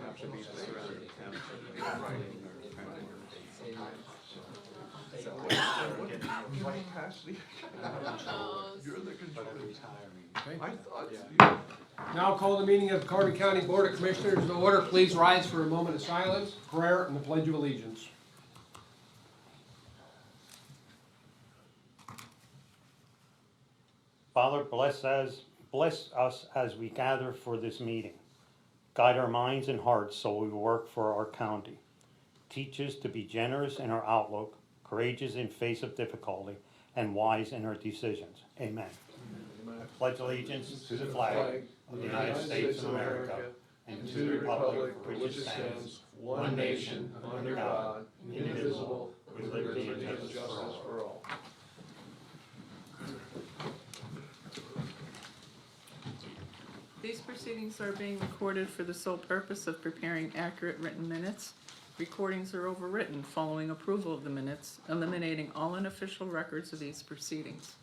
have to be the surrounding township writing or printing. So Right past the, you're the controller. Okay. I thought you. Now I'll call the meeting of the Carbon County Board of Commissioners to order. Please rise for a moment of silence, prayer, and the Pledge of Allegiance. Father, bless us as we gather for this meeting. Guide our minds and hearts so we work for our county. Teach us to be generous in our outlook, courageous in face of difficulty, and wise in our decisions. Amen. Pledge allegiance to the flag of the United States of America and to the republic for which it stands, one nation, under God, indivisible, with liberty and justice for all. These proceedings are being recorded for the sole purpose of preparing accurate written minutes. Recordings are overwritten following approval of the minutes, eliminating all unofficial records of these proceedings.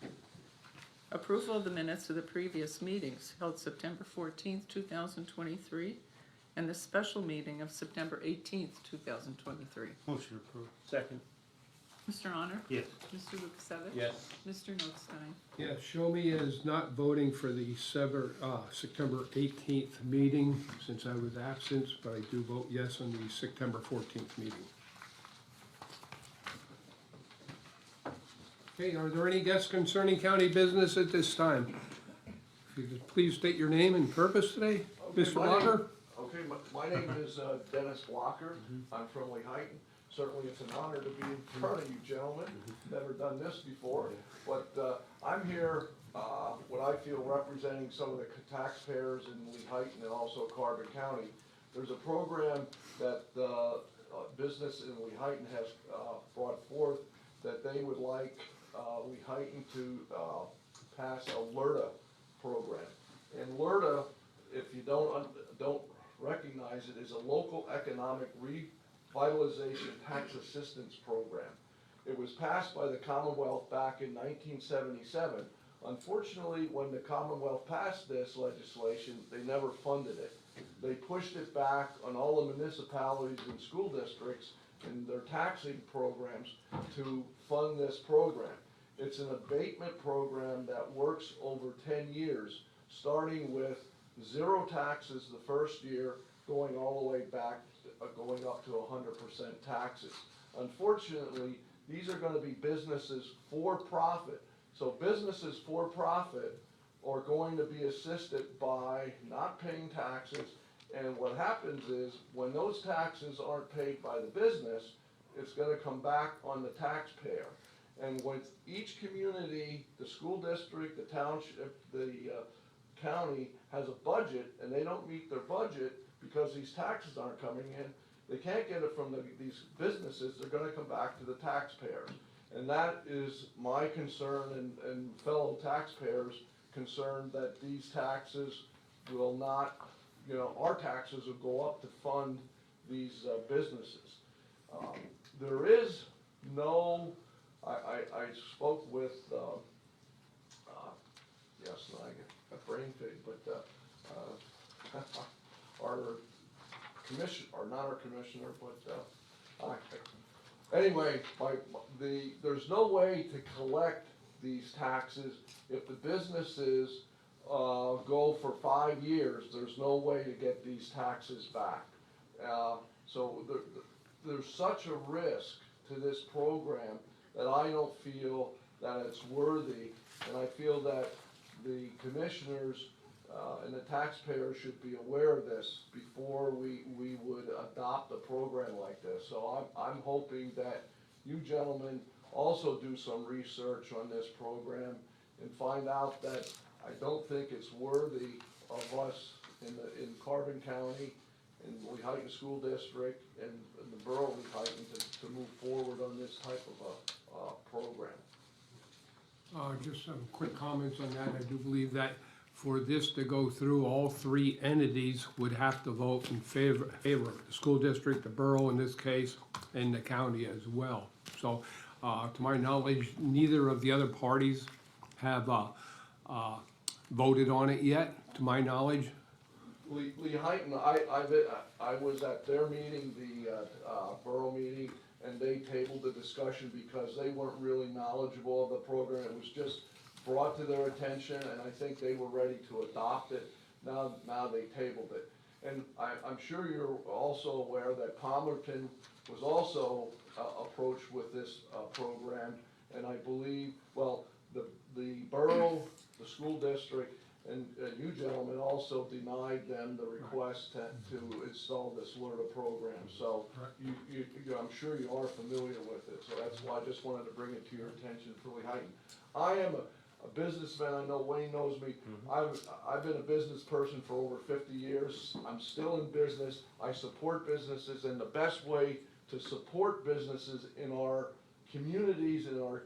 Approval of the minutes of the previous meetings held September 14th, 2023, and the special meeting of September 18th, 2023. Motion approved. Second. Mr. Honor? Yes. Mr. Lukasevich? Yes. Mr. Notstein? Yes, show me as not voting for the September 18th meeting since I was absent, but I do vote yes on the September 14th meeting. Okay, are there any guests concerning county business at this time? If you could please state your name and purpose today, Mr. Walker? Okay, my name is Dennis Walker. I'm from Lehighton. Certainly it's an honor to be in front of you gentlemen. Never done this before, but I'm here, what I feel representing some of the taxpayers in Lehighton and also Carbon County. There's a program that the business in Lehighton has brought forth that they would like Lehighton to pass a LERTA program. And LERTA, if you don't recognize it, is a local economic revitalization tax assistance program. It was passed by the Commonwealth back in 1977. Unfortunately, when the Commonwealth passed this legislation, they never funded it. They pushed it back on all the municipalities and school districts and their taxing programs to fund this program. It's an abatement program that works over 10 years, starting with zero taxes the first year, going all the way back, going up to 100% taxes. Unfortunately, these are going to be businesses for profit. So businesses for profit are going to be assisted by not paying taxes. And what happens is when those taxes aren't paid by the business, it's going to come back on the taxpayer. And with each community, the school district, the township, the county has a budget, and they don't meet their budget because these taxes aren't coming in, they can't get it from these businesses, they're going to come back to the taxpayers. And that is my concern and fellow taxpayers' concern, that these taxes will not, our taxes will go up to fund these businesses. There is no, I spoke with, yes, I get a brain fig, but our commission, or not our commissioner, but anyway, there's no way to collect these taxes if the businesses go for 5 years. There's no way to get these taxes back. So there's such a risk to this program that I don't feel that it's worthy, and I feel that the commissioners and the taxpayers should be aware of this before we would adopt a program like this. So I'm hoping that you gentlemen also do some research on this program and find out that I don't think it's worthy of us in Carbon County, in Lehighton School District, and in the borough of Lehighton to move forward on this type of a program. Just some quick comments on that. I do believe that for this to go through, all three entities would have to vote in favor of the school district, the borough in this case, and the county as well. So, to my knowledge, neither of the other parties have voted on it yet, to my knowledge. Lehighton, I was at their meeting, the borough meeting, and they tabled the discussion because they weren't really knowledgeable of the program. It was just brought to their attention, and I think they were ready to adopt it. Now they tabled it. And I'm sure you're also aware that Palmerton was also approached with this program, and I believe, well, the borough, the school district, and you gentlemen also denied them the request to install this LERTA program. So I'm sure you are familiar with it, so that's why I just wanted to bring it to your attention for Lehighton. I am a businessman, I know Wayne knows me. I've been a business person for over 50 years. I'm still in business. I support businesses, and the best way to support businesses in our communities, in our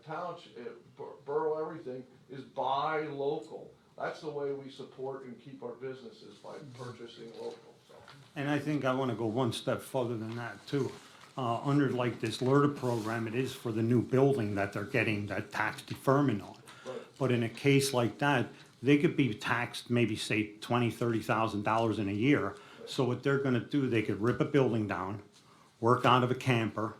township, borough, everything, is buy local. That's the way we support and keep our businesses, by purchasing local, so. And I think I wanna go one step further than that too. Under like this LERTA program, it is for the new building that they're getting that tax deferment on. Right. But in a case like that, they could be taxed maybe say $20,000-$30,000 in a year. So what they're gonna do, they could rip a building down, work out of a camper,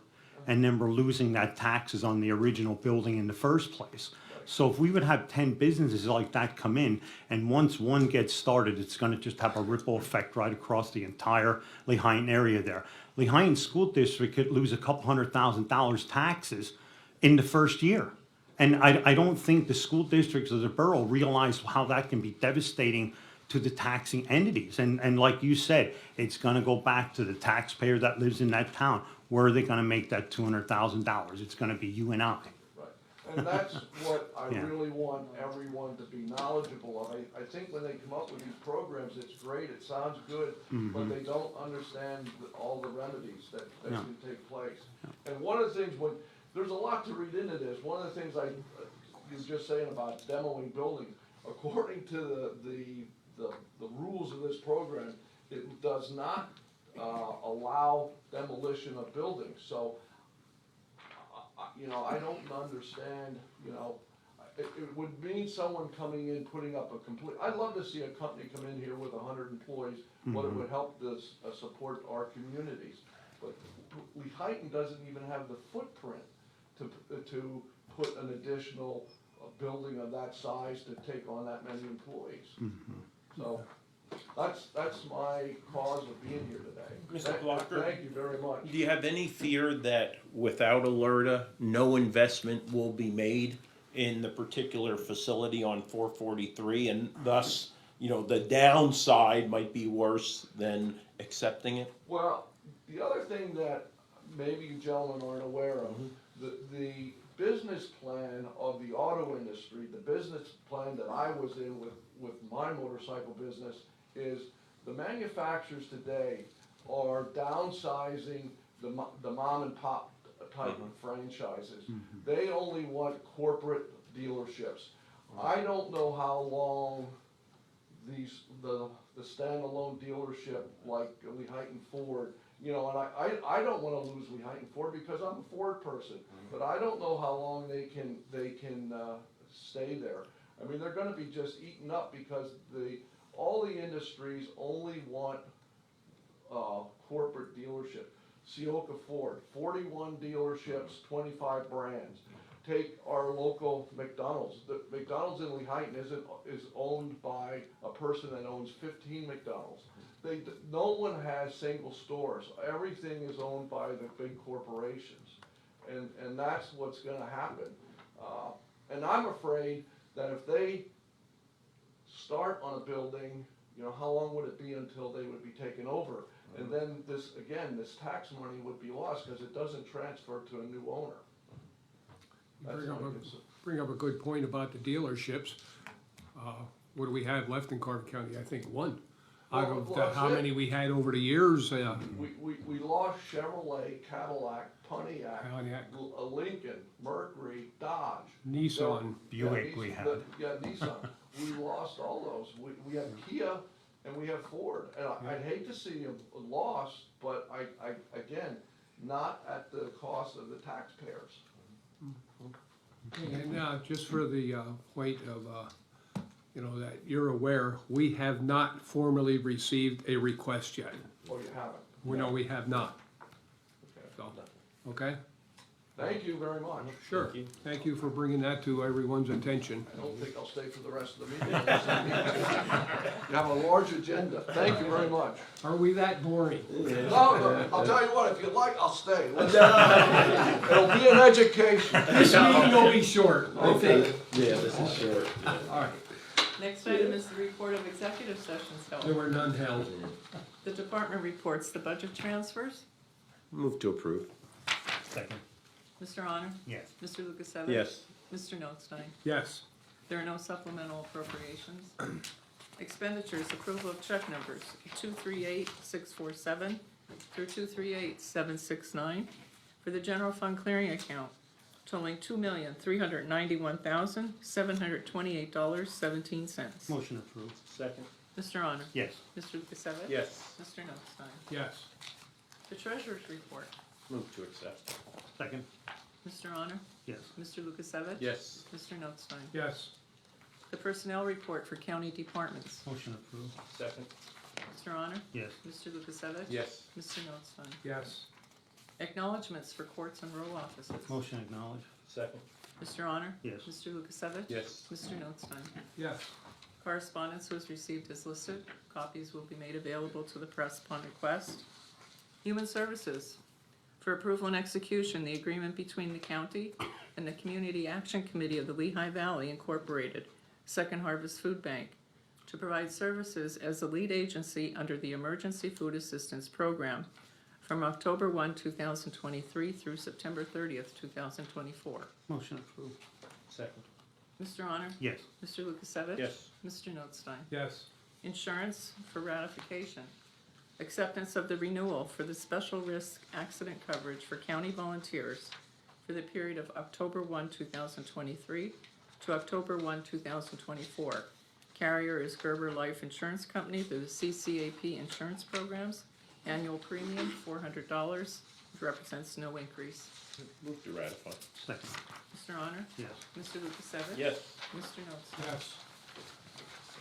and then we're losing that taxes on the original building in the first place. So if we would have 10 businesses like that come in, and once one gets started, it's gonna just have a ripple effect right across the entire Lehighton area there. Lehighton School District could lose a couple $100,000 taxes in the first year. And I don't think the school districts of the borough realize how that can be devastating to the taxing entities. And like you said, it's gonna go back to the taxpayer that lives in that town. Where are they gonna make that $200,000? It's gonna be you and I. And that's what I Yeah. really want everyone to be knowledgeable of. I think when they come up with these programs, it's great, it sounds good, but they don't understand all the remedies that No. can take place. And one of the things, there's a lot to read into this. One of the things you were just saying about demoing buildings, according to the rules of this program, it does not allow demolition of buildings. So I don't understand, it would mean someone coming in, putting up a complete, I'd love to see a company come in here with 100 employees, what it would help this, support our communities. But Lehighton doesn't even have the footprint to put an additional building of that size to take on that many employees. So, that's my cause of being here today. Mr. Blocker? Thank you very much. Do you have any fear that without alerta, no investment will be made in the particular facility on 443, and thus, the downside might be worse than accepting it? Well, the other thing that maybe you gentlemen aren't aware of, the business plan of the auto industry, the business plan that I was in with my motorcycle business, is the manufacturers today are downsizing the mom and pop type of franchises. They only want corporate dealerships. I don't know how long the standalone dealership like Lehighton Ford, and I don't wanna lose Lehighton Ford because I'm a Ford person, but I don't know how long they can stay there. I mean, they're gonna be just eaten up because all the industries only want corporate dealership. Seoka Ford, 41 dealerships, 25 brands. Take our local McDonald's. The McDonald's in Lehighton is owned by a person that owns 15 McDonald's. No one has single stores. Everything is owned by the big corporations. And that's what's gonna happen. And I'm afraid that if they start on a building, how long would it be until they would be taken over? And then this tax money would be lost because it doesn't transfer to a new owner. Bring up a good point about the dealerships. What do we have left in Carver County? I think one. Out of how many we had over the years. We lost Chevrolet, Cadillac, Pontiac, Lincoln, Mercury, Dodge. Nissan. Buick we had. Nissan. We lost all those. We have Kia and we have Ford. And I'd hate to see a loss, but again, not at the cost of the taxpayers. And just for the point of that you're aware, we have not formally received a request yet. Oh, you haven't? No, we have not, Okay. so, okay? Thank you very much. Sure. Thank you for bringing that to everyone's attention. I don't think I'll stay for the rest of the meeting. unless I need to. You have a large agenda. Thank you very much. Are we that boring? No, I'll tell you what, if you like, I'll stay. Listen. It'll be an education. This meeting will be short, I think. Yeah, this is short. All right, Next item is the report of executive sessions there held. were none held. The department reports the budget transfers. Move to approve. Second. Mr. Honor? Yes. Mr. Lukasevich? Yes. Mr. Notstein? Yes, There are no supplemental appropriations. Expenditures, approval of check numbers 238647 through 238769 for the general fund clearing account totaling $2,391,728.17. Motion approved. Second. Mr. Honor? Yes. Mr. Lukasevich? Yes. Mr. Notstein? yes, The treasurer's report. Move to accept. Second. Mr. Honor? Yes. Mr. Lukasevich? Yes. Mr. Notstein? yes, The personnel report for county departments. Motion approved. Second. Mr. Honor? Yes. Mr. Lukasevich? Yes. Mr. Notstein? yes, Acknowledgements for courts and row offices. Motion acknowledged. Second. Mr. Honor? Yes. Mr. Lukasevich? Yes. Mr. Notstein? yes, Correspondence was received as listed. Copies will be made available to the press upon request. Human Services. For approval and execution, the agreement between the county and the Community Action Committee of the Lehigh Valley Incorporated, Second Harvest Food Bank, to provide services as the lead agency under the Emergency Food Assistance Program from October 1, 2023 through September 30th, 2024. Motion approved. Second. Mr. Honor? Yes. Mr. Lukasevich? Yes. Mr. Notstein? yes, Insurance for ratification. Acceptance of the renewal for the special risk accident coverage for county volunteers for the period of October 1, 2023 to October 1, 2024. Carrier is Gerber Life Insurance Company through the CCAP insurance programs. Annual premium, $400, which represents no increase. Move to ratify. Second. Mr. Honor? Yes. Mr. Lukasevich? Yes. Mr. Notstein? yes,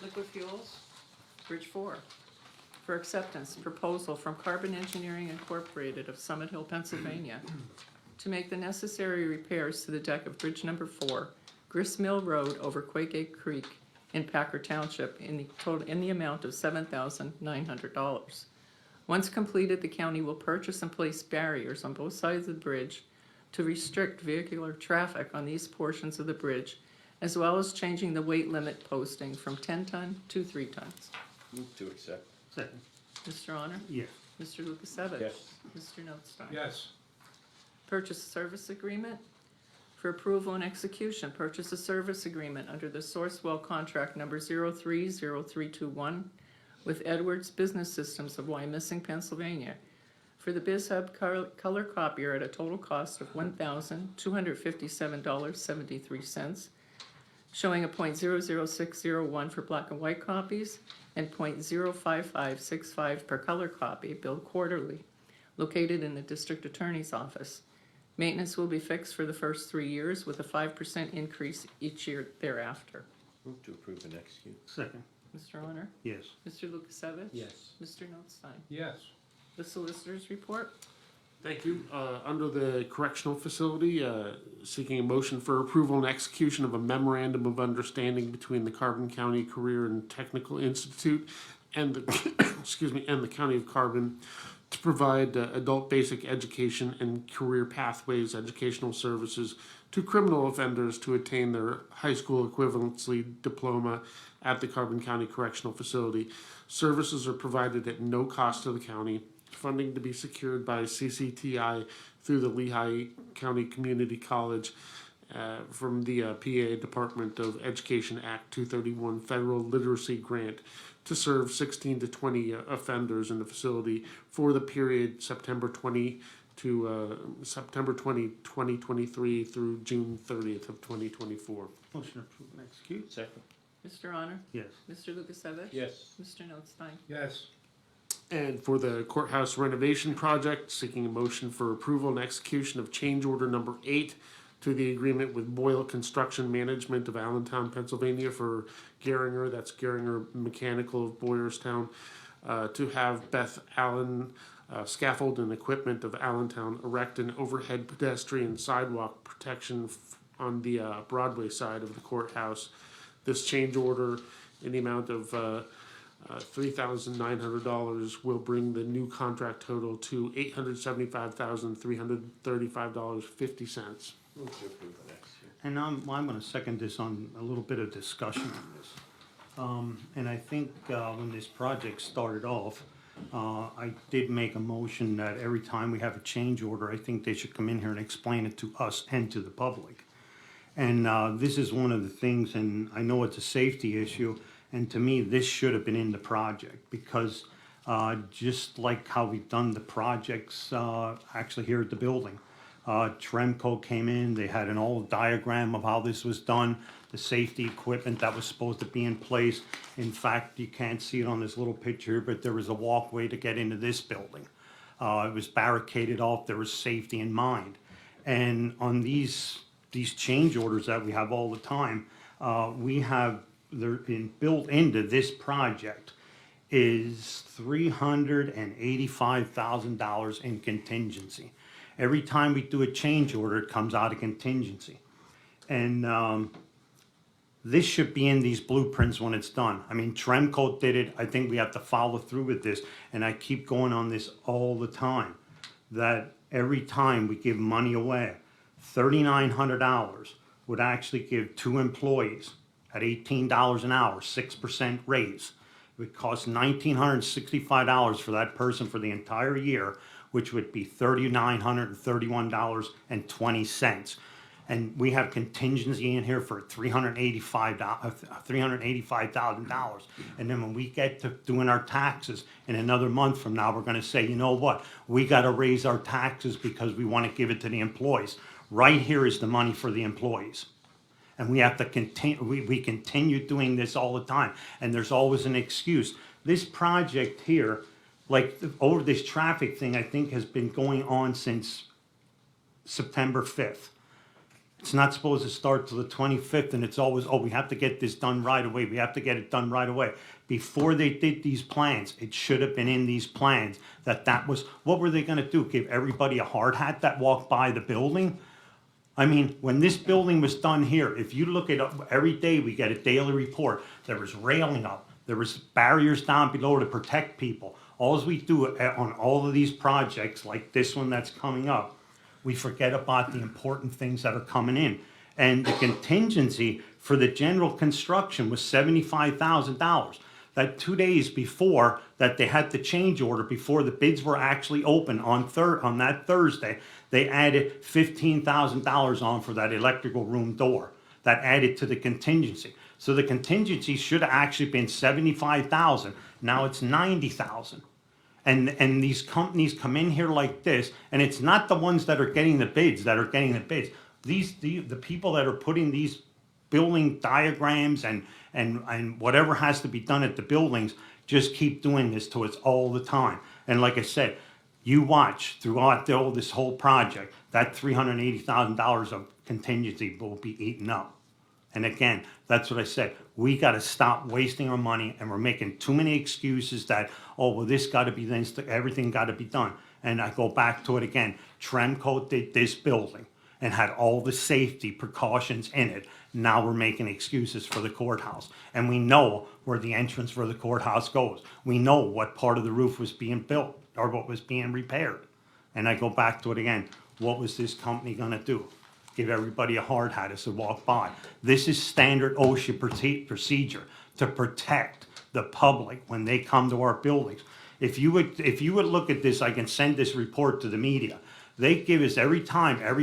Liquid Fuels, Bridge 4. For acceptance, proposal from Carbon Engineering Incorporated of Summit Hill, Pennsylvania, to make the necessary repairs to the deck of Bridge Number 4, Grist Mill Road over Quaker Creek in Packer Township in the amount of $7,900. Once completed, the county will purchase and place barriers on both sides of the bridge to restrict vehicular traffic on these portions of the bridge, as well as changing the weight limit posting from 10 ton to 3 tons. Move to accept. Second. Mr. Honor? Yes. Mr. Lukasevich? Yes. Mr. Notstein? yes, Purchase service agreement for approval and execution. Purchase a service agreement under the Sourcewell contract number 030321 with Edwards Business Systems of Wyomissing, Pennsylvania, for the BizHub color copier at a total cost of $1,257.73, showing a .00601 for black and white copies and .05565 per color copy, billed quarterly, located in the district attorney's office. Maintenance will be fixed for the first 3 years with a 5% increase each year thereafter. Move to approve and execute. Second. Mr. Honor? Yes. Mr. Lukasevich? Yes. Mr. Notstein? yes, The solicitor's report? Thank you. Under the correctional facility, seeking a motion for approval and execution of a memorandum of understanding between the Carbon County Career and Technical Institute and the, and the County of Carbon to provide adult basic education and career pathways educational services to criminal offenders to attain their high school equivalency diploma at the Carbon County Correctional Facility. Services are provided at no cost to the county. Funding to be secured by CCTI through the Lehigh County Community College from the PA Department of Education Act 231 Federal Literacy Grant to serve 16 to 20 offenders in the facility for the period September 20 to September 20, 2023 through June 30th of 2024. Motion approved and execute. Second. Mr. Honor? Yes. Mr. Lukasevich? Yes. Mr. Notstein? yes, And for the courthouse renovation project, seeking a motion for approval and execution of change order number 8 to the agreement with Boyle Construction Management of Allentown, Pennsylvania for Geringer, that's Geringer Mechanical of Boyerstown, to have Beth Allen Scaffold and Equipment of Allentown erect an overhead pedestrian sidewalk protection on the Broadway side of the courthouse. This change order in the amount of $3,900 will bring the new contract total to $875,335.50. And I'm gonna second this on a little bit of discussion on this. And I think, when this project started off, I did make a motion that every time we have a change order, I think they should come in here and explain it to us and to the public. And, this is one of the things, and I know it's a safety issue, and to me, this should have been in the project, because, just like how we've done the projects, actually here at the building. Tremco came in, they had an old diagram of how this was done, the safety equipment that was supposed to be in place. In fact, you can't see it on this little picture, but there was a walkway to get into this building. It was barricaded off, there was safety in mind. And on these change orders that we have all the time, we have, they're built into this project is $385,000 in contingency. Every time we do a change order, it comes out of contingency. And this should be in these blueprints when it's done. I mean, Tremco did it. I think we have to follow through with this. And I keep going on this all the time, that every time we give money away, $3,900 would actually give 2 employees at $18 an hour, 6% raise. It would cost $1,965 for that person for the entire year, which would be $3,931.20. And we have contingency in here for $385,000. And then when we get to doing our taxes in another month from now, we're gonna say, you know what? We gotta raise our taxes because we wanna give it to the employees. Right here is the money for the employees. And we have to continue, we continue doing this all the time. And there's always an excuse. This project here, like over this traffic thing, I think has been going on since September 5th. It's not supposed to start till the 25th, and it's always, oh, we have to get this done right away. We have to get it done right away. Before they did these plans, it should have been in these plans that was, what were they gonna do? Give everybody a hard hat that walked by the building? I mean, when this building was done here, if you look at every day, we get a daily report. There was railing up. There was barriers down below to protect people. All we do on all of these projects, like this one that's coming up, we forget about the important things that are coming in. And the contingency for the general construction was $75,000. That 2 days before that they had the change order, before the bids were actually open on that Thursday, they added $15,000 on for that electrical room door. That added to the contingency. So the contingency should have actually been $75,000. Now it's $90,000. And these companies come in here like this, and it's not the ones that are getting the bids that are getting the bids. The people that are putting these building diagrams and whatever has to be done at the buildings just keep doing this to us all the time. And like I said, you watch throughout this whole project, that $380,000 of contingency will be eaten up. And again, that's what I said. We got to stop wasting our money, and we're making too many excuses that, oh, well, this got to be this, everything got to be done. And I go back to it again. Tremco did this building and had all the safety precautions in it. Now we're making excuses for the courthouse. And we know where the entrance for the courthouse goes. We know what part of the roof was being built or what was being repaired. And I go back to it again. What was this company going to do? Give everybody a hard hat as they walk by. This is standard OSHA procedure to protect the public when they come to our buildings. If you would look at this, I can send this report to the media. They give us every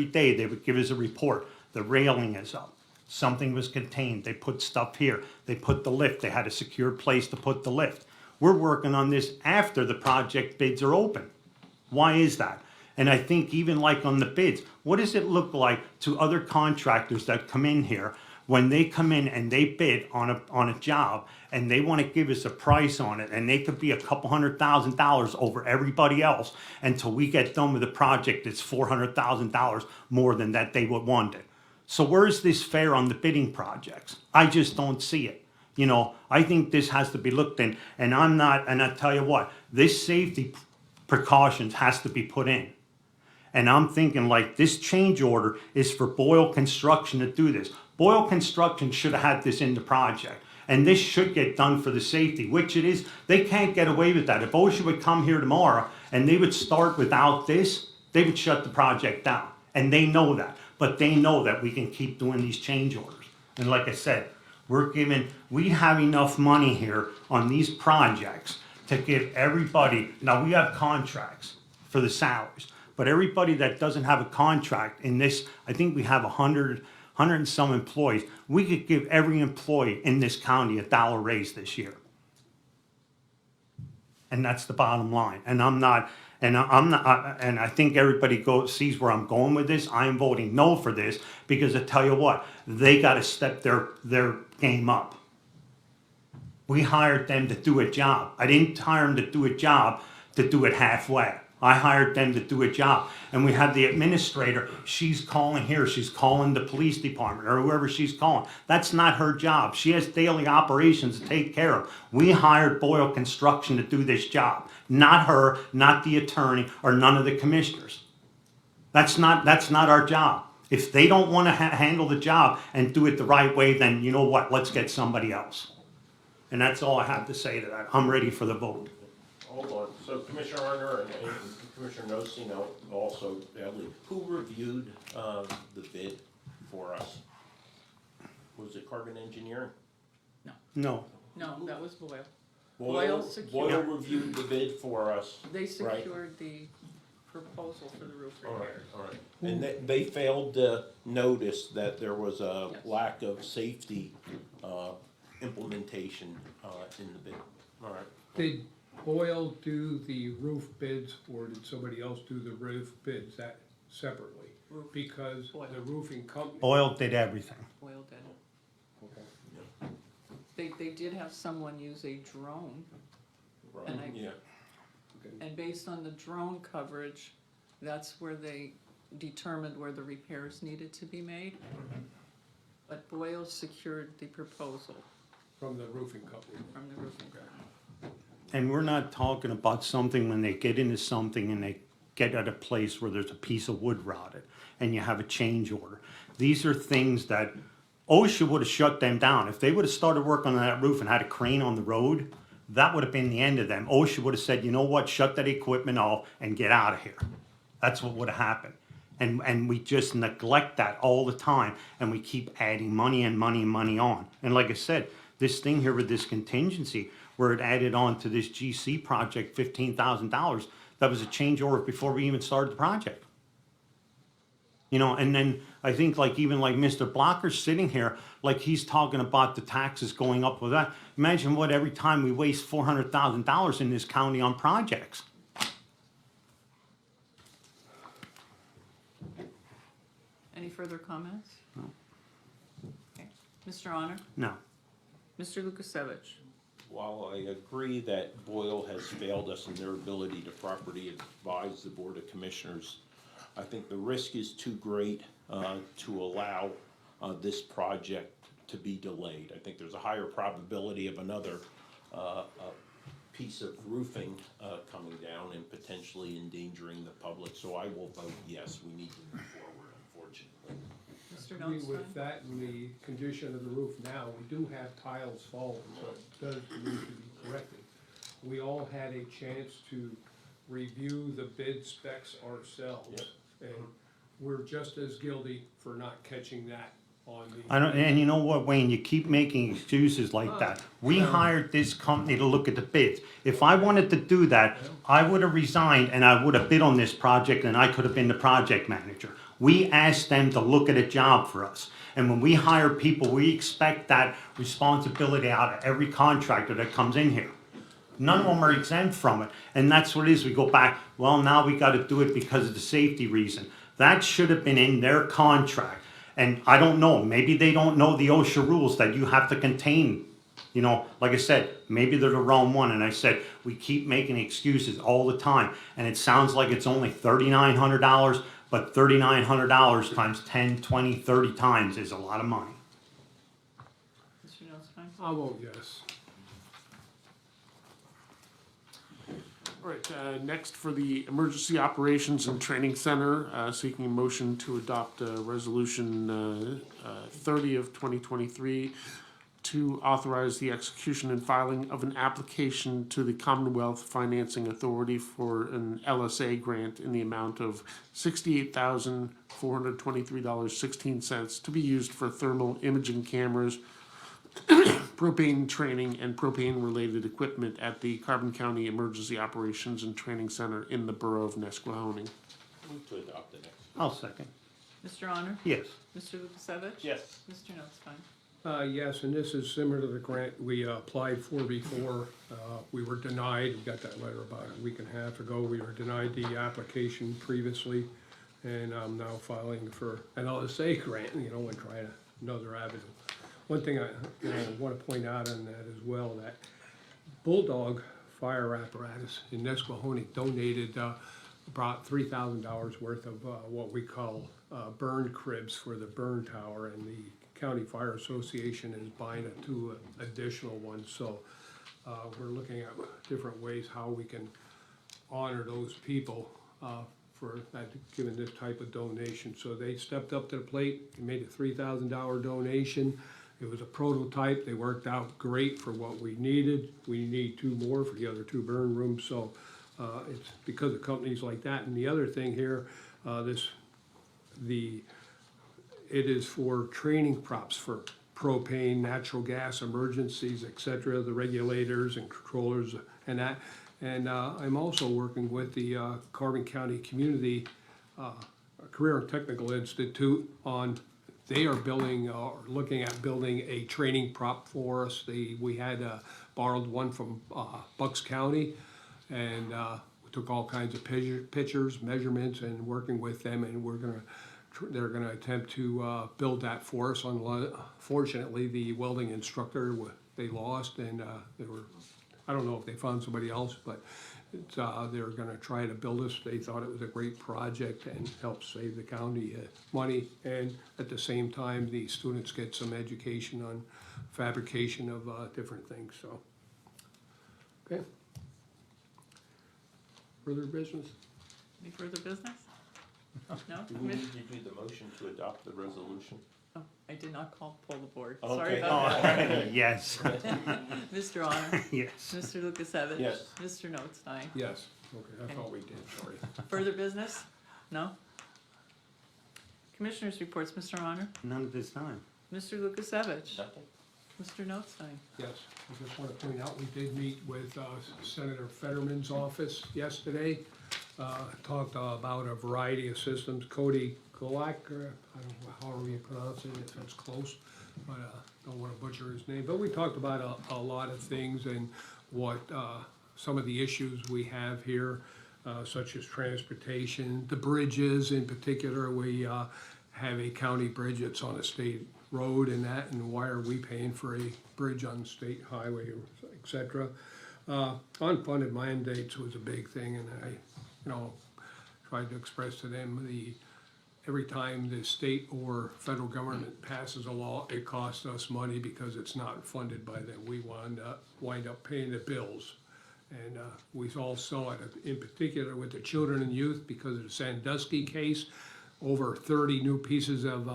day, they would give us a report. The railing is up. Something was contained. They put stuff here. They put the lift. They had a secure place to put the lift. We're working on this after the project bids are open. Why is that? And I think even like on the bids, what does it look like to other contractors that come in here when they come in and they bid on a job and they want to give us a price on it, and they could be a couple $100,000 over everybody else until we get done with the project, it's $400,000 more than that they would want it. So where is this fair on the bidding projects? I just don't see it. You know, I think this has to be looked in, and I tell you what, this safety precautions has to be put in. And I'm thinking like this change order is for Boyle Construction to do this. Boyle Construction should have had this in the project. And this should get done for the safety, which it is. They can't get away with that. If OSHA would come here tomorrow and they would start without this, they would shut the project down. And they know that. But they know that we can keep doing these change orders. And like I said, we have enough money here on these projects to give everybody, now we have contracts for the salaries, but everybody that doesn't have a contract in this, I think we have 100 and some employees, we could give every employee in this county $1 raise this year. And that's the bottom line. And I think everybody sees where I'm going with this. I'm voting no for this because I tell you what, they got to step their game up. We hired them to do a job. I didn't hire them to do a job to do it halfway. I hired them to do a job. And we had the administrator, she's calling here, she's calling the police department or whoever she's calling. That's not her job. She has daily operations to take care of. We hired Boyle Construction to do this job. Not her, not the attorney, or none of the commissioners. That's not our job. If they don't want to handle the job and do it the right way, then you know what, let's get somebody else. And that's all I have to say to that. I'm ready for the vote. Hold on, so Commissioner Arner and Commissioner Nosino also, who reviewed the bid for us? Was it Carbon Engineering? No. No, that was Boyle. Boyle secured. reviewed the bid for us. They Right. secured the proposal for the roof repair. All right. And they failed to notice that there was a Yes. lack of safety implementation in the bid. All right. Did Boyle do the roof bids, or did somebody else do the roof bids that separately? Because Boyle. the roofing company. Boyle did everything. Boyle did it. They did have someone use a drone, Right. And I- Yeah. and based on the drone coverage, that's where they determined where the repairs needed to be made. But Boyle secured the proposal From the roofing company. from the roofing company. And we're not talking about something when they get into something and they get at a place where there's a piece of wood rotted and you have a change order. These are things that OSHA would have shut them down. If they would have started work on that roof and had a crane on the road, that would have been the end of them. OSHA would have said, you know what, shut that equipment off and get out of here. That's what would have happened. And we just neglect that all the time, and we keep adding money and money and money on. And like I said, this thing here with this contingency, where it added on to this GC project $15,000, that was a change order before we even started the project. You know, and then I think even like Mr. Blocker's sitting here, like he's talking about the taxes going up with that. Imagine what every time we waste $400,000 in this county on projects. Any further comments? No. Okay. Mr. Honor? No. Mr. Lukasevich? While I agree that Boyle has failed us in their ability to properly advise the Board of Commissioners, I think the risk is too great to allow this project to be delayed. I think there's a higher probability of another piece of roofing coming down and potentially endangering the public. So I will vote yes, we need to move forward, unfortunately. Mr. Agree Notstein? with that and the condition of the roof now, we do have tiles falling, so it does need to be corrected. We all had a chance to review the bid specs ourselves. Yep. And we're just as guilty for not catching that on the. And you know what, Wayne, you keep making excuses like that. We hired this company to look at the bids. If I wanted to do that, I would have resigned and I would have bid on this project and I could have been the project manager. We asked them to look at a job for us. And when we hire people, we expect that responsibility out of every contractor that comes in here. None of them are exempt from it. And that's what it is. We go back, well, now we got to do it because of the safety reason. That should have been in their contract. And I don't know, maybe they don't know the OSHA rules that you have to contain. You know, like I said, maybe they're the wrong one, and I said, we keep making excuses all the time, and it sounds like it's only $3,900, but $3,900 times 10, 20, 30 times is a lot of money. Mr. Notstein? I'll vote yes. All right, next for the Emergency Operations and Training Center, seeking a motion to adopt Resolution 30 of 2023 to authorize the execution and filing of an application to the Commonwealth Financing Authority for an LSA grant in the amount of $68,423.16 to be used for thermal imaging cameras, propane training, and propane-related equipment at the Carbon County Emergency Operations and Training Center in the Borough of Nesquehoning. Move to adopt the next. I'll second. Mr. Honor? Yes. Mr. Lukasevich? Yes. Mr. Notstein? Yes, and this is similar to the grant we applied for before. We were denied, we got that letter about a week and a half ago. We were denied the application previously, and I'm now filing for an LSA grant, and trying another avenue. One thing I want to point out on that as well, that Bulldog Fire Apparatus in Nesquehoning donated about $3,000 worth of what we call burn cribs for the burn tower, and the County Fire Association is buying two additional ones. So we're looking at different ways how we can honor those people for giving this type of donation. So they stepped up to the plate, they made a $3,000 donation. It was a prototype, they worked out great for what we needed. We need two more for the other two burn rooms, so it's because of companies like that. And the other thing here, it is for training props for propane, natural gas, emergencies, etc., the regulators and controllers and that. And I'm also working with the Carbon County Community Career and Technical Institute on, they are building, looking at building a training prop for us. We had borrowed one from Bucks County, and we took all kinds of pictures, measurements, and working with them, and they're gonna attempt to build that for us. Fortunately, the welding instructor, they lost, and I don't know if they found somebody else, but they're gonna try to build us. They thought it was a great project and help save the county money, and at the same time, the students get some education on fabrication of different things, so. Okay. Further business? Any further business? No? Do we need to do the motion to adopt the resolution? Oh, I did not pull the board. Okay. Sorry about that. Yes. Mr. Honor? Yes. Mr. Lukasevich? Yes. Mr. Notstein? Yes, okay, I thought we did, sorry. Further business? No? Commissioners' reports, Mr. Honor? None at this time. Mr. Lukasevich? Nothing. Mr. Notstein? Yes, I just want to point out, we did meet with Senator Fetterman's office yesterday. Talked about a variety of systems. Cody Kolak, I don't know how you pronounce it, if it's close, but don't want to butcher his name. But we talked about a lot of things and what some of the issues we have here, such as transportation, the bridges in particular. We have a county bridge that's on a state road and that, and why are we paying for a bridge on state highway, et cetera. Unfunded mandates was a big thing, and I tried to express to them every time the state or federal government passes a law, it costs us money because it's not funded by them. We wind up paying the bills. And we all saw it in particular with the children and youth because of the Sandusky case, over 30 new pieces of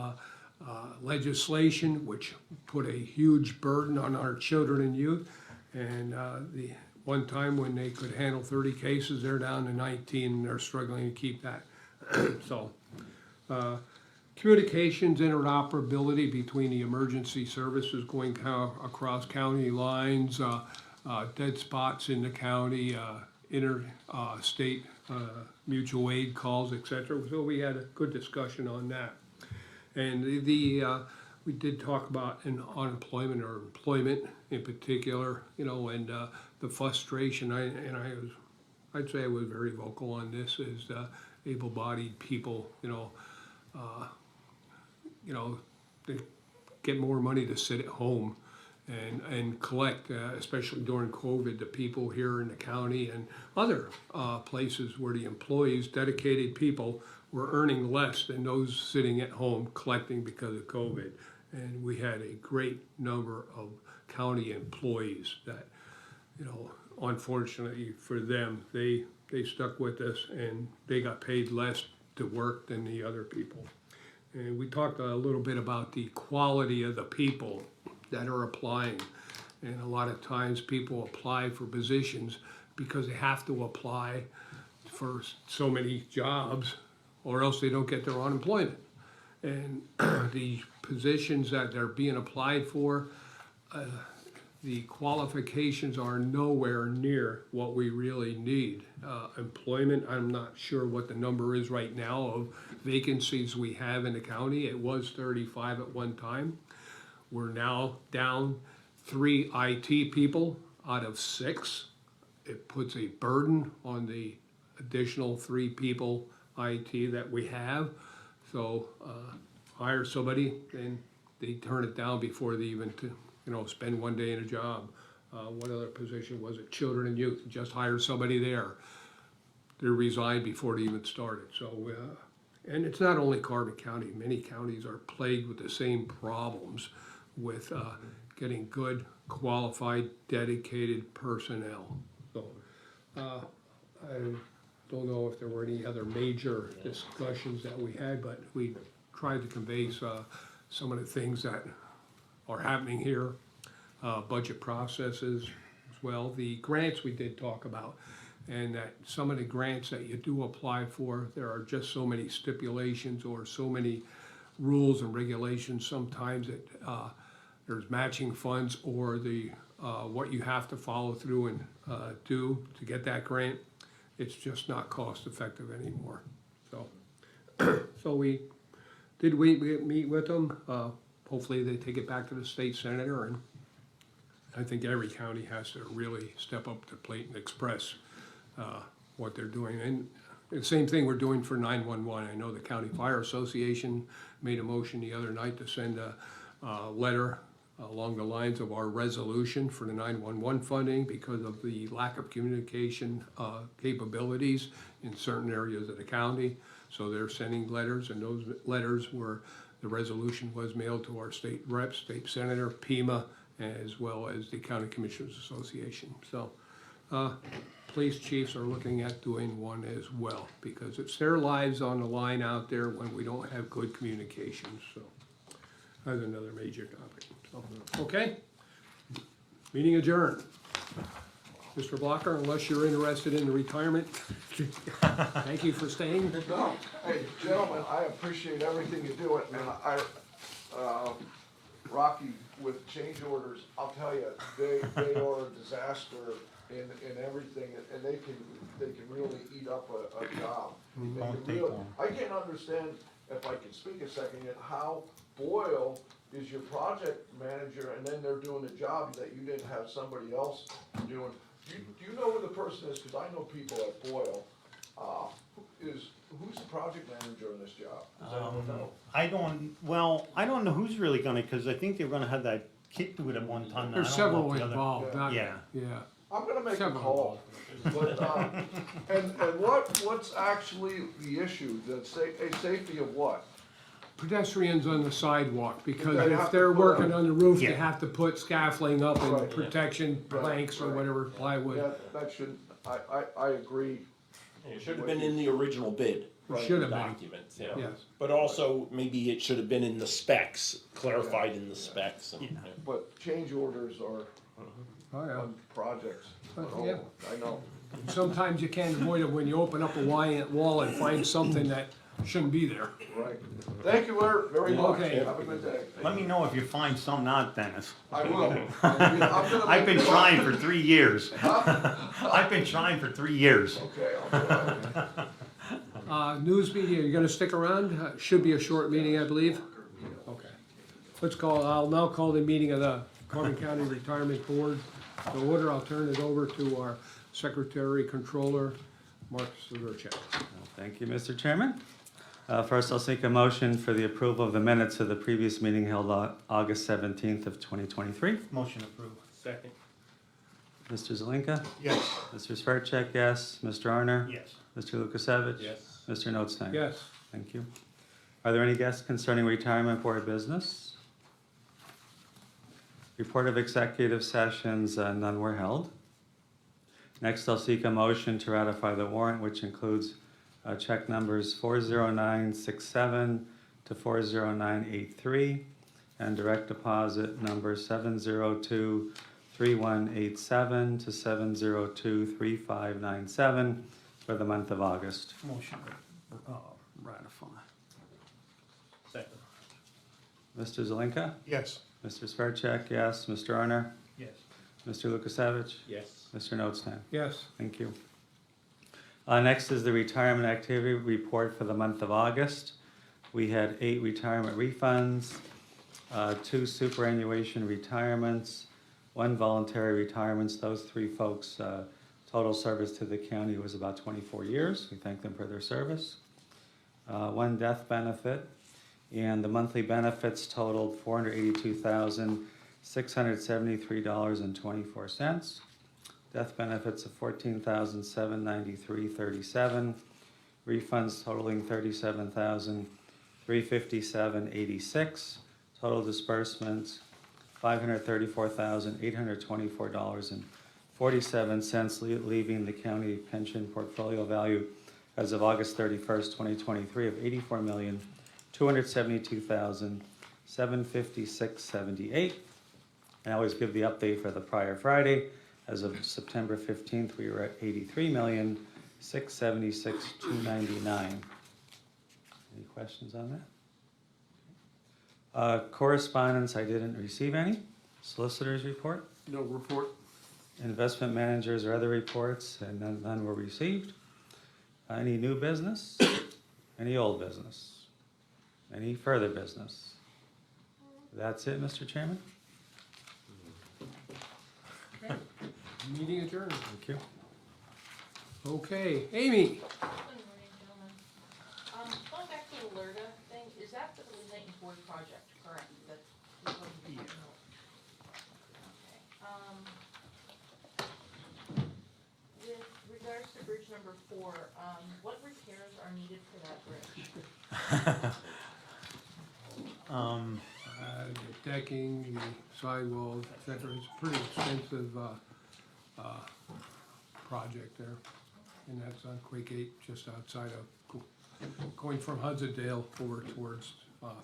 legislation, which put a huge burden on our children and youth. And the one time when they could handle 30 cases, they're down to 19, and they're struggling to keep that. So, communications interoperability between the emergency services going across county lines, dead spots in the county, interstate mutual aid calls, etc. So we had a good discussion on that. And we did talk about unemployment or employment in particular, and the frustration. I'd say I was very vocal on this. Is able-bodied people, you know, they get more money to sit at home and collect, especially during COVID, the people here in the county and other places where the employees, dedicated people, were earning less than those sitting at home collecting because of COVID. And we had a great number of county employees that, you know, unfortunately for them, they stuck with us and they got paid less to work than the other people. And we talked a little bit about the quality of the people that are applying. And a lot of times people apply for positions because they have to apply for so many jobs or else they don't get their unemployment. And the positions that they're being applied for, the qualifications are nowhere near what we really need. Employment, I'm not sure what the number is right now of vacancies we have in the county. It was 35 at one time. We're now down 3 IT people out of 6. It puts a burden on the additional 3 people IT that we have. So hire somebody and they turn it down before they even spend one day in a job. What other position was it? Children and youth, just hire somebody there. They resigned before they even started. So, and it's not only Carbon County. Many counties are plagued with the same problems with getting good, qualified, dedicated personnel. So, I don't know if there were any other major discussions that we had, but we tried to convey some of the things that are happening here, budget processes as well. The grants we did talk about, and that some of the grants that you do apply for, there are just so many stipulations or so many rules and regulations sometimes that there's matching funds or the what you have to follow through and do to get that grant. It's just not cost effective anymore. So, so we meet with them. Hopefully they take it back to the state senator, and I think every county has to really step up to the plate and express what they're doing. And the same thing we're doing for 911. I know the County Fire Association made a motion the other night to send a letter along the lines of our resolution for the 911 funding because of the lack of communication capabilities in certain areas of the county. So they're sending letters, and those letters were, the resolution was mailed to our state reps, state senator, PEMA, as well as the County Commissioners Association. So police chiefs are looking at doing one as well because it's their lives on the line out there when we don't have good communications. So that's another major topic. So, okay, meeting adjourned. Mr. Blocker, unless you're interested in the retirement, thank you for staying. No, hey, gentlemen, I appreciate everything you do, and Rocky, with change orders, I'll tell you, they are a disaster in everything, and they can really eat up a job. I can't understand, if I can speak a second yet, how Boyle is your project manager, and then they're doing a job that you didn't have somebody else doing. Do you know who the person is? Because I know people at Boyle. Who's the project manager in this job? Does anyone know? I don't know who's really gonna, cause I think they were gonna have that kid do it at one time. There's I don't know several if the other- involved. Not- Yeah. Yeah. I'm gonna make a Several call. But, and what's actually the issue? The safety of what? Pedestrians on the sidewalk, because They have if to they're put working a- on the roof, they Yeah. have to put scaffolding up and Right. protection Right, planks or right. whatever, plywood. Yeah, that should, I agree. It should have been in the original bid. It should have been, Documents, yeah. yes. But also, maybe it should have been in the specs, clarified in the specs. And, But change orders are Oh, yeah. on projects. Yeah. I know. Sometimes you can't avoid it when you open up a wall and find something that shouldn't be there. Right. Thank you very much. Okay. Have a good day. Let me know if you find something out, Dennis. I will. I'm gonna I've been make- trying for 3 years. I've been trying for 3 years. Okay, I'll do it. News media, you're gonna stick around? Should be a short meeting, I believe. Okay. I'll now call the meeting of the Carbon County Retirement Board to order. I'll turn it over to our Secretary Controller, Mark Severcek. Thank you, Mr. Chairman. First, I'll seek a motion for the approval of the minutes of the previous meeting held on August 17th of 2023. Motion approved. Second. Mr. Zelinka? Yes. Mr. Svercek, yes. Mr. Arner? Yes. Mr. Lukasevich? Yes. Mr. Notstein? Yes. Thank you. Are there any guests concerning retirement board business? Report of executive sessions, none were held. Next, I'll seek a motion to ratify the warrant, which includes check numbers 40967 to 40983 and direct deposit number 7023187 to 7023597 for the month of August. Motion ratify. Second. Mr. Zelinka? Yes. Mr. Svercek, yes. Mr. Arner? Yes. Mr. Lukasevich? Yes. Mr. Notstein? Yes. Thank you. Next is the retirement activity report for the month of August. We had 8 retirement refunds, 2 superannuation retirements, 1 voluntary retirements. Those 3 folks, total service to the county was about 24 years. We thank them for their service. 1 death benefit, and the monthly benefits totaled $482,673.24. Death benefits of $14,793.37. Refunds totaling $37,357.86. Total disbursements $534,824.47, leaving the county pension portfolio value as of August 31st, 2023 of $84,272,756.78. I always give the update for the prior Friday. As of September 15th, we were at $83,676,299. Any questions on that? Correspondence, I didn't receive any. Solicitors report, No report. investment managers or other reports, and none were received. Any new business? Any old business? Any further business? That's it, Mr. Chairman? Meeting adjourned. Thank you. Okay, Amy? Good morning, gentlemen. Going back to the LERTA thing, is that the Layton Ford project, correct? That we're going to be talking about? Okay. With regards to bridge number 4, what repairs are needed for that bridge? The decking, the sidewalls, et cetera. It's a pretty extensive, project there. And that's on Quake 8, just outside of, going from Hudsondale over towards,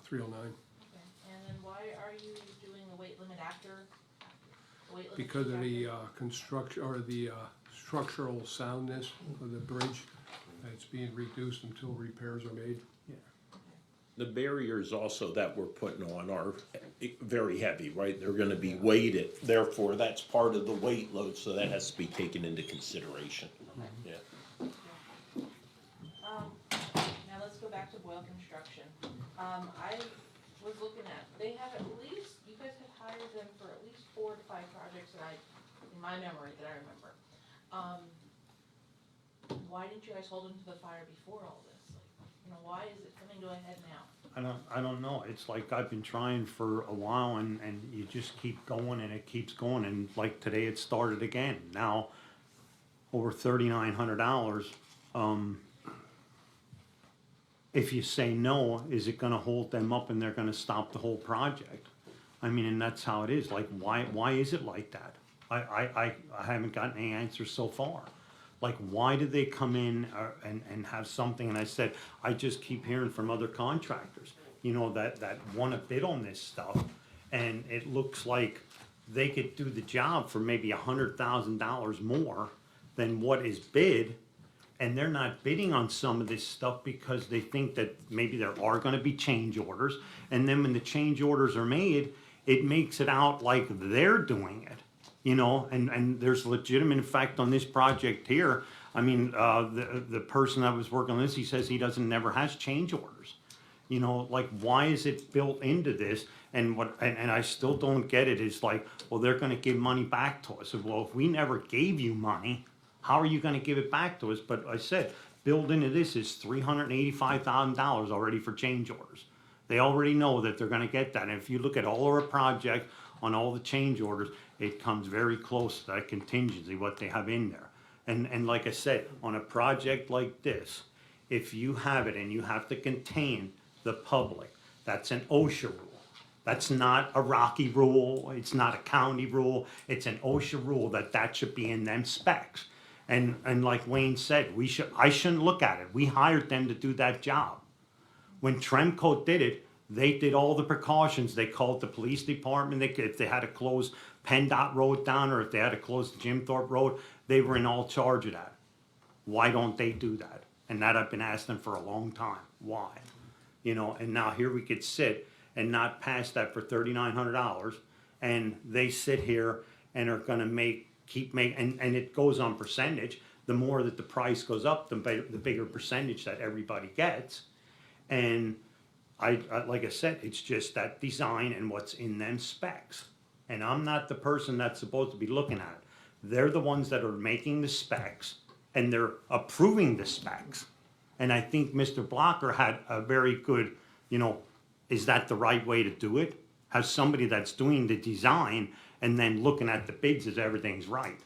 309. Okay. And then why are you doing the weight limit after? The weight limit Because of after? the, construction, or the, structural soundness of the bridge, it's being reduced until repairs are made. The barriers also that we're putting on are very heavy, right? They're gonna be weighted, therefore that's part of the weight load, so that has to be taken into consideration. Yeah. Now let's go back to Boyle Construction. I was looking at, they have at least, you guys have hired them for at least 4 to 5 projects that in my memory that I remember. Why didn't you guys hold them to the fire before all this? Like, why is it coming to a head now? I don't know. It's like I've been trying for a while and you just keep going and it keeps going. And like today it started again. Now over $3,900. If you say no, is it gonna hold them up and they're gonna stop the whole project? I mean, and that's how it is. Like, why is it like that? I haven't gotten any answers so far. Like, why did they come in and have something? And I said, I just keep hearing from other contractors, that want to bid on this stuff. And it looks like they could do the job for maybe $100,000 more than what is bid. And they're not bidding on some of this stuff because they think that maybe there are going to be change orders. And then when the change orders are made, it makes it out like they're doing it. And there's legitimate effect on this project here. I mean, the person that was working on this, he says he never has change orders. Like, why is it built into this? And I still don't get it. It's like, well, they're gonna give money back to us. Well, if we never gave you money, how are you gonna give it back to us? But I said, built into this is $385,000 already for change orders. They already know that they're gonna get that, and if you look at all our projects on all the change orders, it comes very close to that contingency, what they have in there. And like I said, on a project like this, if you have it and you have to contain the public, that's an OSHA rule. That's not a Rocky rule, it's not a county rule, it's an OSHA rule that should be in them specs. And like Wayne said, I shouldn't look at it, we hired them to do that job. When Tremco did it, they did all the precautions, they called the police department, if they had to close PennDOT Road down, or if they had to close Jim Thorpe Road, they were in all charge of that. Why don't they do that? And that I've been asking for a long time, why? You know, and now here we could sit and not pass that for $3,900, and they sit here and are gonna keep making, and it goes on percentage. The more that the price goes up, the bigger percentage that everybody gets. And I like I said, it's just that design and what's in them specs. And I'm not the person that's supposed to be looking at it. They're the ones that are making the specs, and they're approving the specs. And I think Mr. Blocker had a very good, you know, is that the right way to do it? Have somebody that's doing the design and then looking at the bids as everything's right.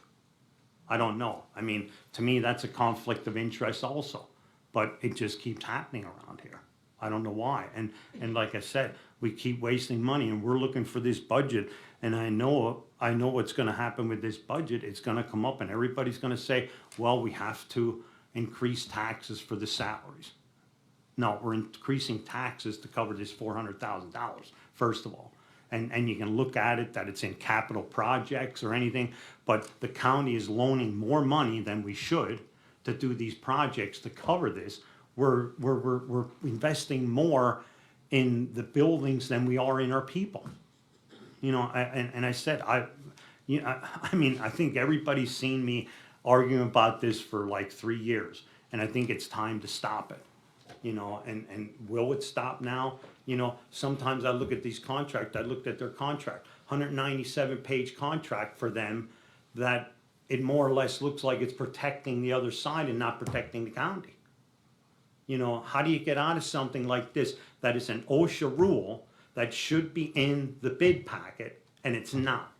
I don't know. I mean, to me, that's a conflict of interest also. But it just keeps happening around here. I don't know why. And like I said, we keep wasting money, and we're looking for this budget. And I know what's gonna happen with this budget. It's gonna come up and everybody's gonna say, well, we have to increase taxes for the salaries. No, we're increasing taxes to cover this $400,000, first of all. And you can look at it that it's in capital projects or anything, but the county is loaning more money than we should to do these projects to cover this. We're investing more in the buildings than we are in our people. You know, and I said, I mean, I think everybody's seen me arguing about this for like 3 years, and I think it's time to stop it. You know, and will it stop now? You know, sometimes I look at these contracts, I looked at their contract, 197-page contract for them, that it more or less looks like it's protecting the other side and not protecting the county. You know, how do you get out of something like this that is an OSHA rule that should be in the bid packet and it's not?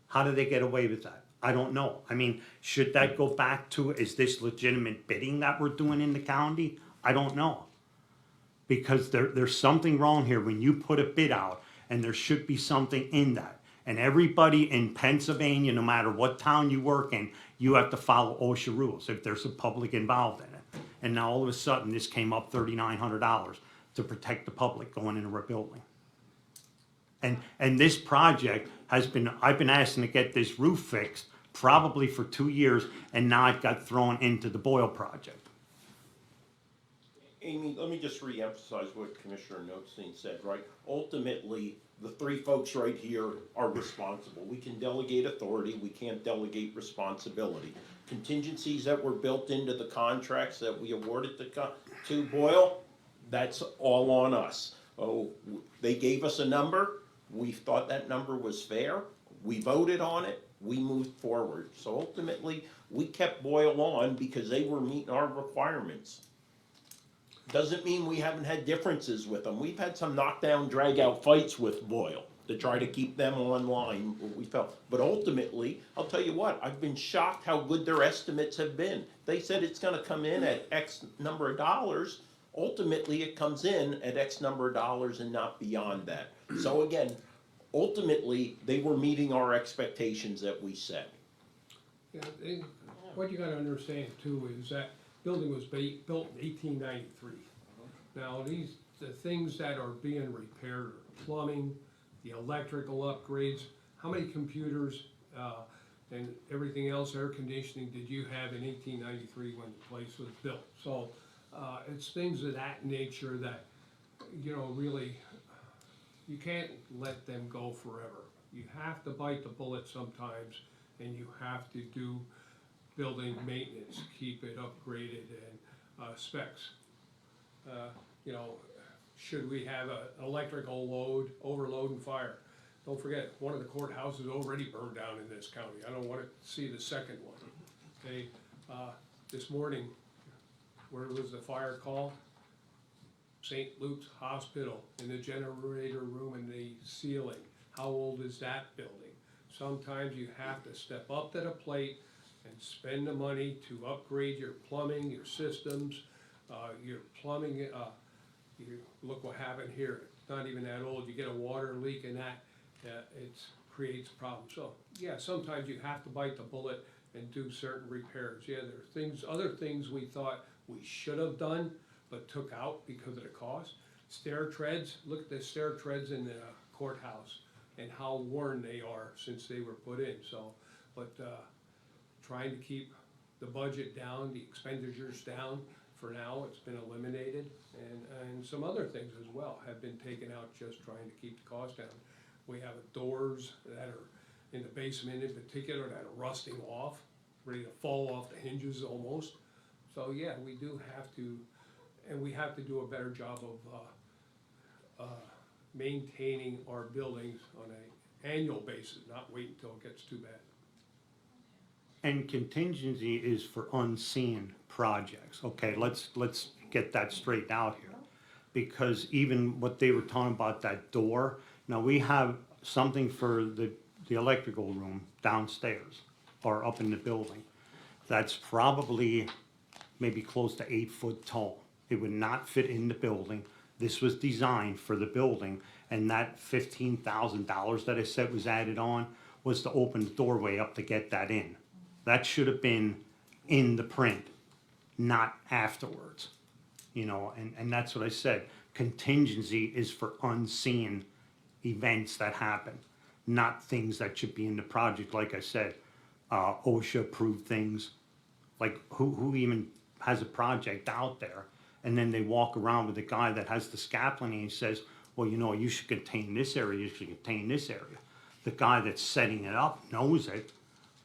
How do they get away with that? I don't know. I mean, should that go back to, is this legitimate bidding that we're doing in the county? I don't know. Because there's something wrong here when you put a bid out, and there should be something in that. And everybody in Pennsylvania, no matter what town you work in, you have to follow OSHA rules if there's a public involved in it. And now all of a sudden, this came up $3,900 to protect the public going into a building. And this project has been, I've been asking to get this roof fixed probably for 2 years, and now it got thrown into the Boyle project. Amy, let me just reemphasize what Commissioner Notstein said, right? Ultimately, the three folks right here are responsible. We can delegate authority, we can't delegate responsibility. Contingencies that were built into the contracts that we awarded to Boyle, that's all on us. Oh, they gave us a number, we thought that number was fair, we voted on it, we moved forward. So ultimately, we kept Boyle on because they were meeting our requirements. Doesn't mean we haven't had differences with them. We've had some knockdown, drag-out fights with Boyle to try to keep them online, we felt. But ultimately, I'll tell you what, I've been shocked how good their estimates have been. They said it's gonna come in at X number of dollars. Ultimately, it comes in at X number of dollars and not beyond that. So again, ultimately, they were meeting our expectations that we set. Yeah, what you gotta understand too is that building was built in 1893. Now, the things that are being repaired are plumbing, the electrical upgrades. How many computers and everything else, air conditioning, did you have in 1893 when the place was built? So it's things of that nature that, you know, really, you can't let them go forever. You have to bite the bullet sometimes, and you have to do building maintenance, keep it upgraded, and specs. You know, should we have an electrical load, overload and fire? Don't forget, one of the courthouses already burned down in this county. I don't want to see the second one. Okay, this morning, where was the fire call? St. Luke's Hospital, in the generator room and the ceiling. How old is that building? Sometimes you have to step up to the plate and spend the money to upgrade your plumbing, your systems, your plumbing, you look what happened here, it's not even that old, you get a water leak and that, it creates problems. So, yeah, sometimes you have to bite the bullet and do certain repairs. Yeah, there are things, other things we thought we should have done, but took out because of the cost. Stair treads, look at the stair treads in the courthouse and how worn they are since they were put in, so, but, trying to keep the budget down, the expenditures down. For now, it's been eliminated, and some other things as well have been taken out, just trying to keep the cost down. We have doors that are in the basement in particular that are rusting off, ready to fall off the hinges almost. So yeah, we do have to, and we have to do a better job of maintaining our buildings on an annual basis, not wait until it gets too bad. And contingency is for unseen projects, okay, let's get that straightened out here. Because even what they were talking about, that door, now we have something for the electrical room downstairs, or up in the building. That's probably maybe close to 8 foot tall. It would not fit in the building. This was designed for the building, and that $15,000 that I said was added on was to open the doorway up to get that in. That should have been in the print, not afterwards. You know, and that's what I said. Contingency is for unseen events that happen, not things that should be in the project. Like I said, OSHA approved things. Like who even has a project out there, and then they walk around with a guy that has the scaffolding and he says, well, you know, you should contain this area, you should contain this area. The guy that's setting it up knows it,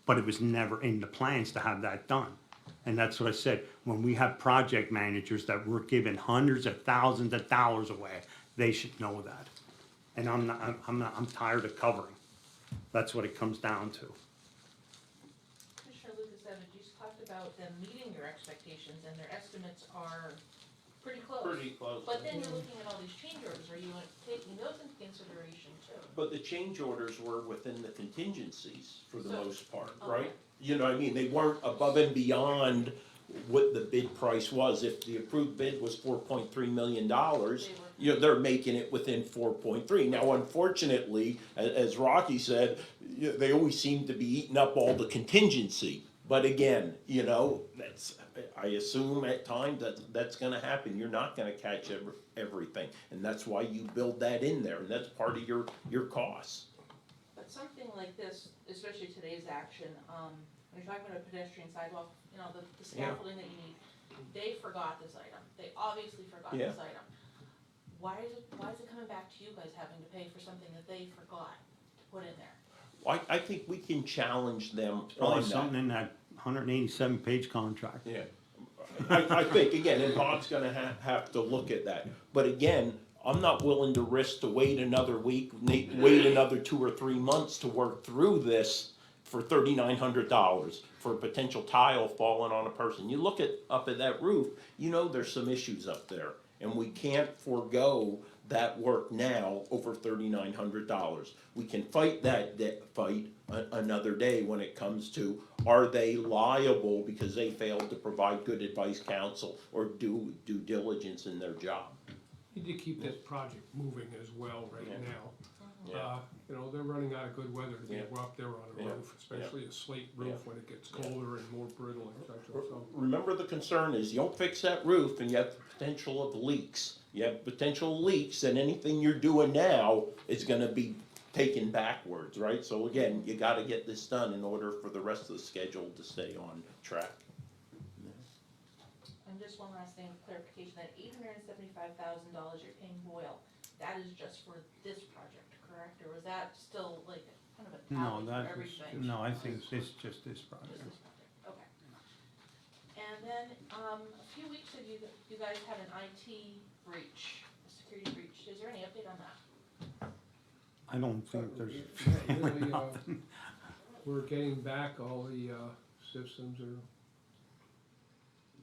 but it was never in the plans to have that done. And that's what I said, when we have project managers that we're giving hundreds of thousands of dollars away, they should know that. And I'm tired of covering. That's what it comes down to. Commissioner Lucas Evans, you talked about them meeting your expectations, and their estimates are pretty close. Pretty close. But then you're looking at all these change orders, are you taking those into consideration too? But the change orders were within the contingencies for the So- most part, Okay. right? You know what I mean? They weren't above and beyond what the bid price was. If the approved bid was $4.3 million, you know, they're making it within 4.3. Now, unfortunately, as Rocky said, they always seem to be eating up all the contingency. But again, you know, I assume at times that's gonna happen. You're not gonna catch everything. And that's why you build that in there, and that's part of your costs. But something like this, especially today's action, when you're talking about a pedestrian sidewalk, you know, the scaffolding that you need, they forgot this item. They obviously forgot this item. Why is it coming back to you guys having to pay for something that they forgot to put in there? I think we can challenge them Probably on that. something in that 187-page contract. Yeah, I think, again, and Bob's gonna have to look at that, but again, I'm not willing to risk to wait another week, wait another 2 or 3 months to work through this for $3,900 for a potential tile falling on a person. You look up at that roof, you know there's some issues up there, and we can't forego that work now over $3,900. We can fight that fight another day when it comes to, are they liable because they failed to provide good advice, counsel, or due diligence in their job? Need to keep this project moving as well right now. Yeah. You know, they're running out of good weather to be Yeah. up there on a Yeah. roof, especially a slate roof Yeah. when it gets colder and more brittle, et cetera, so. Remember, the concern is you don't fix that roof and you have the potential of leaks. You have potential leaks, and anything you're doing now is gonna be taken backwards, right? So again, you gotta get this done in order for the rest of the schedule to stay on track. And just one last thing of clarification, that $875,000 you're paying Boyle, that is just for this project, correct? Or was that still like kind of a No, tally for that everything? is, no, I think it's just this Just project. this project, okay. And then, a few weeks ago, you guys had an IT breach, a security breach. Is there any update on that? I don't think there's. Really, we're getting back all the systems are,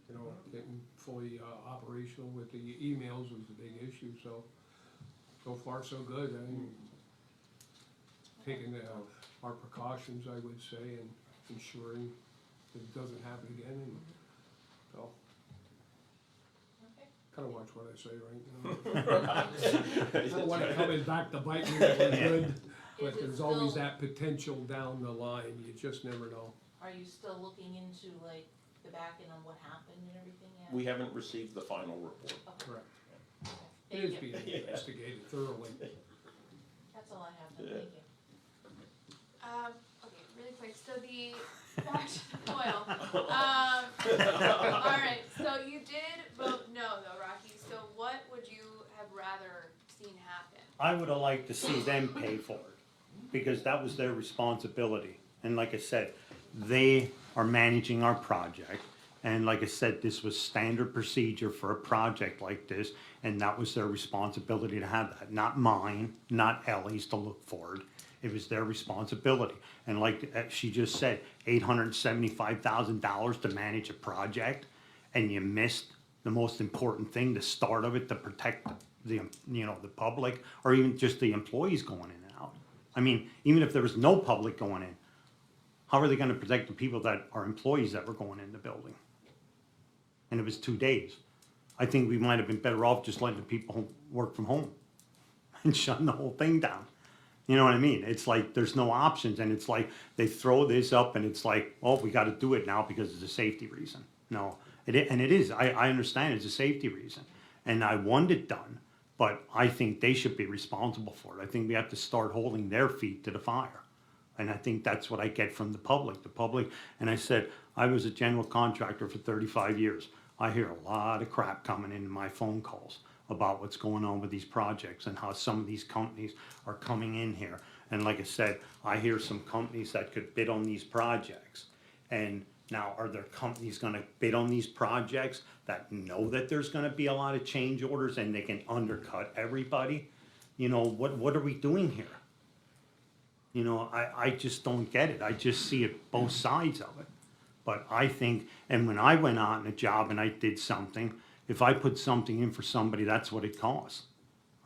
you know, getting fully operational with the emails was the big issue, so far so good. I mean, taking our precautions, I would say, and ensuring that it doesn't happen again, and so. Okay. Kind of watch what I say, right? I don't want it coming back to bite me if we're good, Is but it there's always still- that potential down the line, you just never know. Are you still looking into like the back end on what happened and everything yet? We haven't received the final report. Okay. Correct. It Thank is you. being investigated thoroughly. That's all I have, then, Yeah. thank you. Okay, really quick, so back to the oil. Alright, so you did vote no though, Rocky, so what would you have rather seen happen? I would have liked to see them pay for it, because that was their responsibility. And like I said, they are managing our project. And like I said, this was standard procedure for a project like this, and that was their responsibility to have that, not mine, not Ellie's to look for it. It was their responsibility. And like she just said, $875,000 to manage a project, and you missed the most important thing, the start of it, to protect the public, or even just the employees going in and out. I mean, even if there was no public going in, how are they gonna protect the people that are employees that were going in the building? And it was 2 days. I think we might have been better off just letting the people work from home and shutting the whole thing down. You know what I mean? It's like there's no options, and it's like they throw this up and it's like, oh, we gotta do it now because it's a safety reason. No, it is, I understand it's a safety reason, and I want it done, but I think they should be responsible for it. I think we have to start holding their feet to the fire. And I think that's what I get from the public. And I said, I was a general contractor for 35 years. I hear a lot of crap coming in my phone calls about what's going on with these projects and how some of these companies are coming in here. And like I said, I hear some companies that could bid on these projects. And now, are there companies gonna bid on these projects that know that there's gonna be a lot of change orders and they can undercut everybody? You know, what are we doing here? You know, I just don't get it. I just see it both sides of it. But I think, and when I went out on a job and I did something, if I put something in for somebody, that's what it costs.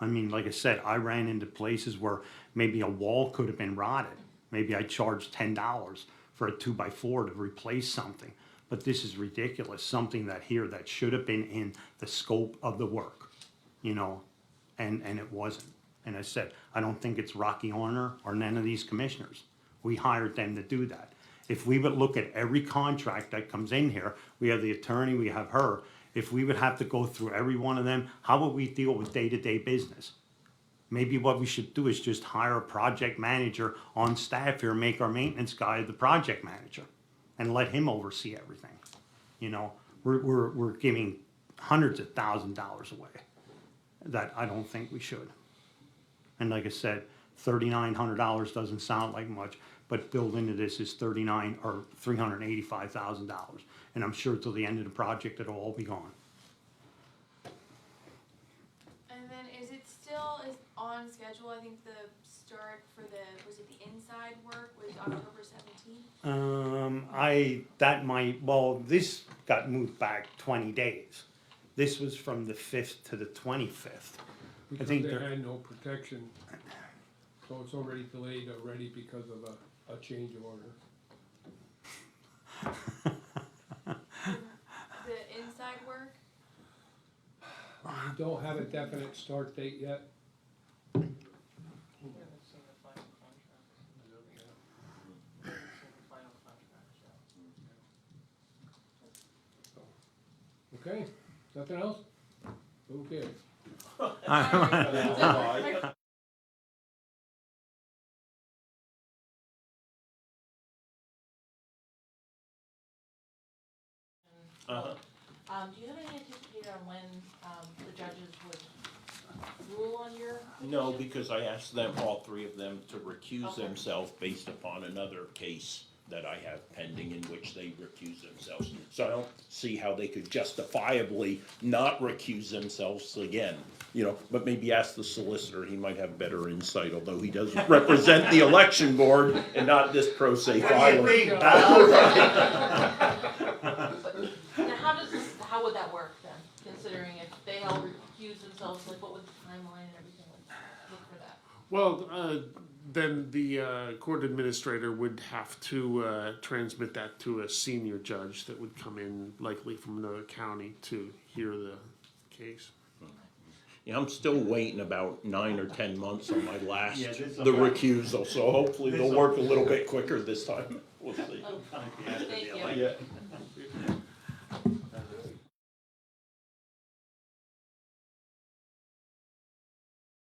I mean, like I said, I ran into places where maybe a wall could have been rotted. Maybe I charged $10 for a 2x4 to replace something. But this is ridiculous, something that should have been in the scope of the work, you know, and it wasn't. And I said, I don't think it's Rocky Horner or none of these commissioners. We hired them to do that. If we would look at every contract that comes in here, we have the attorney, we have her. If we would have to go through every one of them, how would we deal with day-to-day business? Maybe what we should do is just hire a project manager on staff here, make our maintenance guy the project manager, and let him oversee everything. You know, we're giving hundreds of $1,000s away that I don't think we should. And like I said, $3,900 doesn't sound like much, but built into this is $385,000. And I'm sure till the end of the project, it'll all be gone. And then is it still on schedule? I think the start for was it the inside work was October 17th? This got moved back 20 days. This was from the 5th to the 25th. Because think they they're- had no protection, so it's already delayed already because of a change order. The inside work? We don't have a definite start date yet. Okay, nothing else? Okay. Uh-huh. Do you have any anticipated on when, the judges would rule on your No, petition? because I asked them, all three of them, to recuse Okay. themselves based upon another case that I have pending in which they recuse themselves. So I don't see how they could justifiably not recuse themselves again, you know, but maybe ask the solicitor, he might have better insight, although he does represent the election board and not this pro se filer. Now, how would that work then? So it's like, what would the timeline and everything look for that? Well, then the court administrator would have to transmit that to a senior judge that would come in, likely from another county, to hear the case. Yeah, I'm still waiting about 9 or 10 months on my last, Yeah, this the will- recusal, so hopefully they'll This'll- work a little bit quicker this time. We'll see. Oh, thank you. Yeah.